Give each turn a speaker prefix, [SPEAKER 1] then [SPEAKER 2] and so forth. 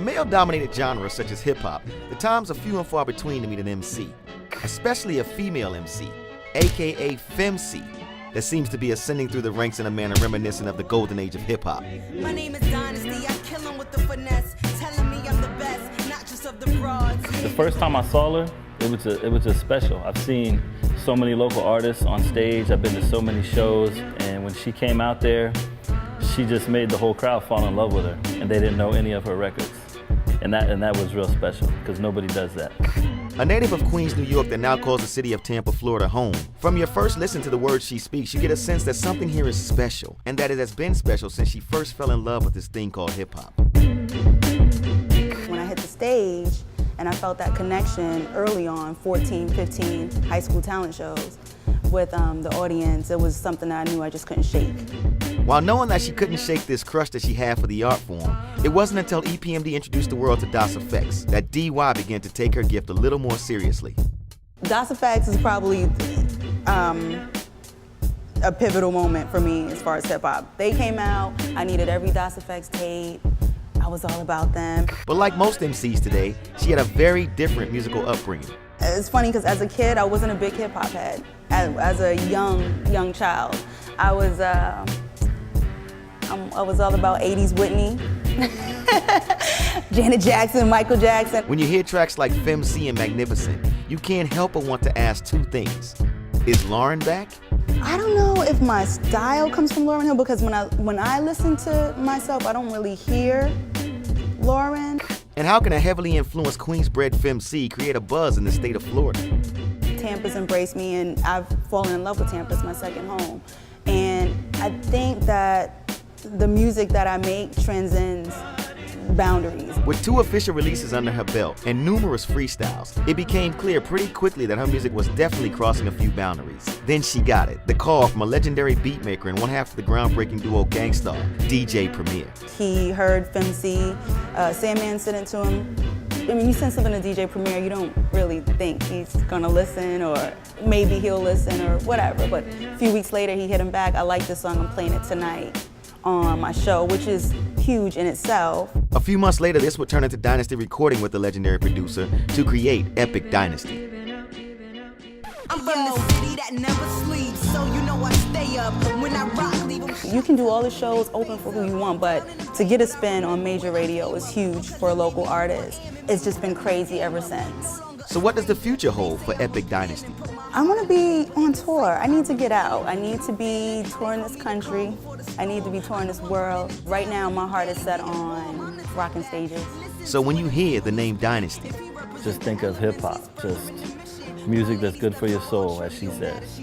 [SPEAKER 1] a male-dominated genre such as hip-hop, the times are few and far between to meet an MC, especially a female MC, aka FemCee, that seems to be ascending through the ranks in a manner reminiscent of the golden age of hip-hop.
[SPEAKER 2] My name is Dynasty, I kill 'em with the finesse, telling me I'm the best, not just of the broads.
[SPEAKER 3] The first time I saw her, it was just special. I've seen so many local artists on stage, I've been to so many shows, and when she came out there, she just made the whole crowd fall in love with her, and they didn't know any of her records. And that was real special, because nobody does that.
[SPEAKER 1] A native of Queens, New York that now calls the city of Tampa, Florida home, from your first listen to the words she speaks, you get a sense that something here is special, and that it has been special since she first fell in love with this thing called hip-hop.
[SPEAKER 4] When I hit the stage, and I felt that connection early on, 14, 15 high school talent shows with the audience, it was something that I knew I just couldn't shake.
[SPEAKER 1] While knowing that she couldn't shake this crush that she had for the art form, it wasn't until EPMD introduced the world to Das EFX that DY began to take her gift a little more seriously.
[SPEAKER 4] Das EFX is probably a pivotal moment for me as far as hip-hop. They came out, I needed every Das EFX tape, I was all about them.
[SPEAKER 1] But like most MCs today, she had a very different musical upbringing.
[SPEAKER 4] It's funny because as a kid, I wasn't a big hip-hop head. As a young child, I was all about 80s Whitney, Janet Jackson, Michael Jackson.
[SPEAKER 1] When you hear tracks like FemCee and Magnificent, you can't help but want to ask two things. Is Lauryn back?
[SPEAKER 4] I don't know if my style comes from Lauryn Hill, because when I listen to myself, I don't really hear Lauryn.
[SPEAKER 1] And how can a heavily influenced Queens-bred FemCee create a buzz in the state of Florida?
[SPEAKER 4] Tampa's embraced me, and I've fallen in love with Tampa. It's my second home. And I think that the music that I make transcends boundaries.
[SPEAKER 1] With 2 official releases under her belt and numerous freestyles, it became clear pretty quickly that her music was definitely crossing a few boundaries. Then she got it, the call from a legendary beatmaker and one half of the groundbreaking duo Gang Starr, DJ Premier.
[SPEAKER 4] He heard FemCee, Sandman sent it to him. I mean, you send something to DJ Premier, you don't really think he's gonna listen, or maybe he'll listen or whatever, but a few weeks later he hit him back, I like this song, I'm playing it tonight on my show, which is huge in itself.
[SPEAKER 1] A few months later, this would turn into Dynasty recording with the legendary producer to create Epic Dynasty.
[SPEAKER 2] I'm from the city that never sleeps, so you know I stay up when I rock, leave 'em.
[SPEAKER 4] You can do all the shows open for who you want, but to get a spin on major radio is huge for a local artist. It's just been crazy ever since.
[SPEAKER 1] So what does the future hold for Epic Dynasty?
[SPEAKER 4] I want to be on tour. I need to get out. I need to be touring this country. I need to be touring this world. Right now, my heart is set on rocking stages.
[SPEAKER 1] So when you hear the name Dynasty,
[SPEAKER 3] Just think of hip-hop, just music that's good for your soul, as she says.